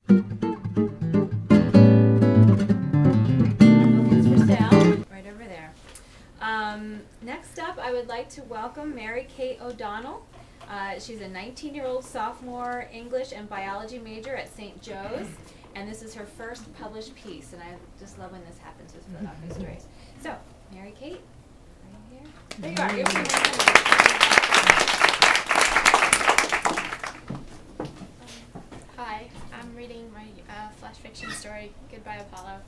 Tokens for sale, right over there. Next up, I would like to welcome Mary Kate O'Donnell. She's a 19-year-old sophomore English and biology major at St. Joe's, and this is her first published piece, and I just love when this happens with Philadelphia Stories. So, Mary Kate, right here. There you are. You're Hi, I'm reading my flash fiction story, Goodbye Apollo.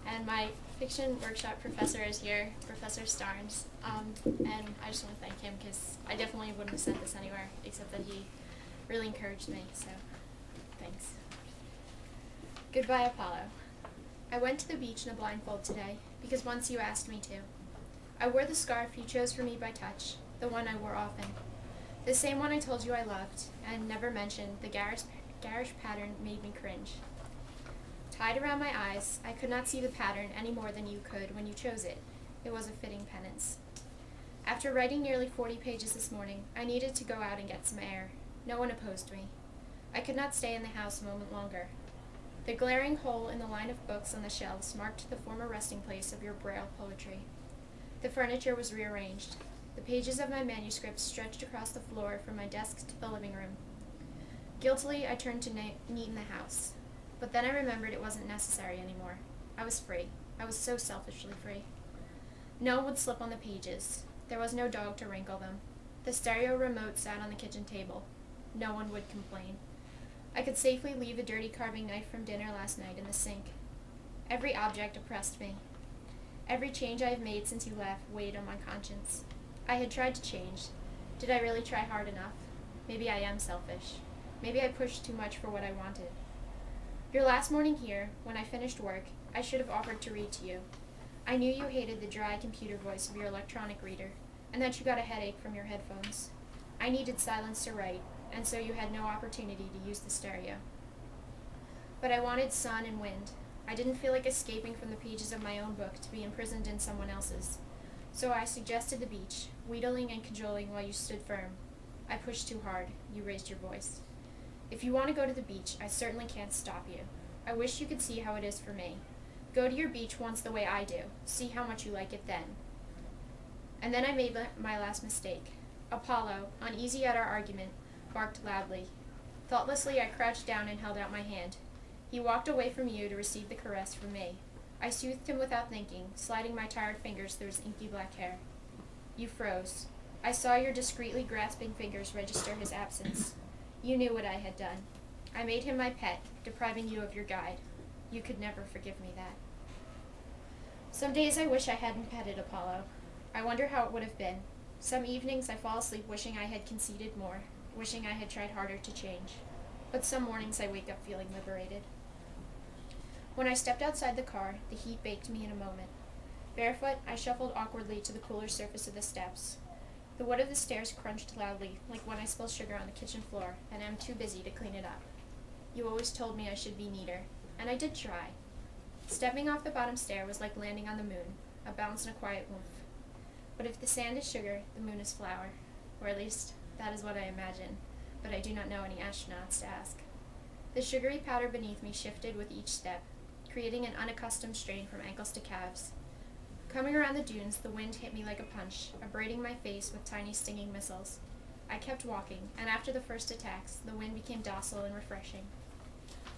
And my fiction workshop professor is here, Professor Starnes. And I just want to thank him because I definitely wouldn't have sent this anywhere except that he really encouraged me, so thanks. Goodbye Apollo. I went to the beach in a blindfold today because once you asked me to. I wore the scarf you chose for me by touch, the one I wore often. The same one I told you I loved and never mentioned the garish pattern made me cringe. Tied around my eyes, I could not see the pattern any more than you could when you chose it. It was a fitting penance. After writing nearly 40 pages this morning, I needed to go out and get some air. No one opposed me. I could not stay in the house a moment longer. The glaring hole in the line of books on the shelves marked the former resting place of your Braille poetry. The furniture was rearranged. The pages of my manuscript stretched across the floor from my desk to the living room. Guiltily, I turned to neaten the house. But then I remembered it wasn't necessary anymore. I was free. I was so selfishly free. No one would slip on the pages. There was no dog to wrinkle them. The stereo remote sat on the kitchen table. No one would complain. I could safely leave a dirty carving knife from dinner last night in the sink. Every object oppressed me. Every change I have made since you left weighed on my conscience. I had tried to change. Did I really try hard enough? Maybe I am selfish. Maybe I pushed too much for what I wanted. Your last morning here, when I finished work, I should have offered to read to you. I knew you hated the dry computer voice of your electronic reader, and that you got a headache from your headphones. I needed silence to write, and so you had no opportunity to use the stereo. But I wanted sun and wind. I didn't feel like escaping from the pages of my own book to be imprisoned in someone else's. So I suggested the beach, wheedling and cajoling while you stood firm. I pushed too hard. You raised your voice. If you want to go to the beach, I certainly can't stop you. I wish you could see how it is for me. Go to your beach once the way I do. See how much you like it then. And then I made my last mistake. Apollo, uneasy at our argument, barked loudly. Thoughtlessly, I crouched down and held out my hand. He walked away from you to receive the caress from me. I soothed him without thinking, sliding my tired fingers through his inky black hair. You froze. I saw your discreetly grasping fingers register his absence. You knew what I had done. I made him my pet, depriving you of your guide. You could never forgive me that. Some days I wish I hadn't petted Apollo. I wonder how it would have been. Some evenings I fall asleep wishing I had conceded more, wishing I had tried harder to change. But some mornings I wake up feeling liberated. When I stepped outside the car, the heat baked me in a moment. Barefoot, I shuffled awkwardly to the cooler surface of the steps. The wood of the stairs crunched loudly, like when I spill sugar on the kitchen floor, and am too busy to clean it up. You always told me I should be neater, and I did try. Stepping off the bottom stair was like landing on the moon, a bounce and a quiet woof. But if the sand is sugar, the moon is flour, or at least that is what I imagine, but I do not know any astronauts to ask. The sugary powder beneath me shifted with each step, creating an unaccustomed strain from ankles to calves. Coming around the dunes, the wind hit me like a punch, abrading my face with tiny stinging missiles. I kept walking, and after the first attacks, the wind became docile and refreshing.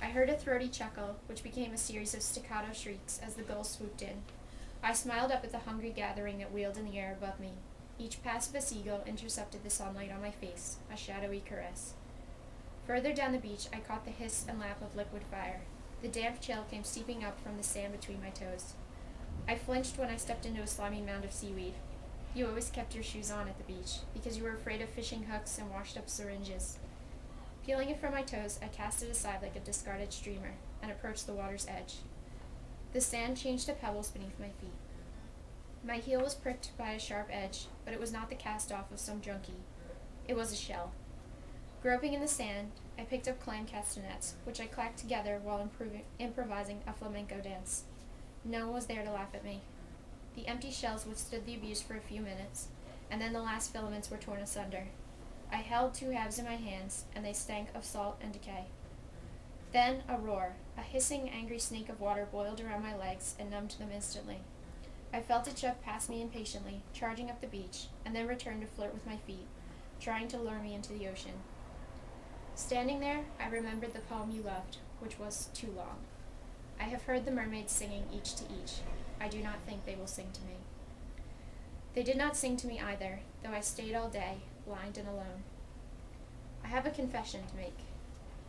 I heard a throaty chuckle, which became a series of staccato shrieks as the gulls swooped in. I smiled up at the hungry gathering that wheeled in the air above me. Each pass of a seagull intercepted the sunlight on my face, a shadowy caress. Further down the beach, I caught the hiss and lap of liquid fire. The damp chill came seeping up from the sand between my toes. I flinched when I stepped into a slimy mound of seaweed. You always kept your shoes on at the beach, because you were afraid of fishing hooks and washed-up syringes. Peeling it from my toes, I cast it aside like a discarded streamer, and approached the water's edge. The sand changed to pebbles beneath my feet. My heel was pricked by a sharp edge, but it was not the cast-off of some junkie. It was a shell. Groping in the sand, I picked up clam castanets, which I clacked together while improvising a flamenco dance. No one was there to laugh at me. The empty shells withstood the abuse for a few minutes, and then the last filaments were torn asunder. I held two halves in my hands, and they stank of salt and decay. Then a roar. A hissing, angry snake of water boiled around my legs and numbed them instantly. I felt it shove past me impatiently, charging up the beach, and then return to flirt with my feet, trying to lure me into the ocean. Standing there, I remembered the poem you loved, which was too long. I have heard the mermaids singing each to each. I do not think they will sing to me. They did not sing to me either, though I stayed all day, blind and alone. I have a confession to make.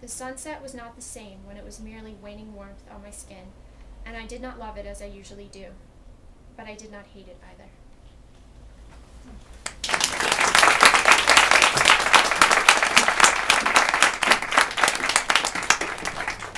The sunset was not the same when it was merely waning warmth on my skin, and I did not love it as I usually do. But I did not hate it either.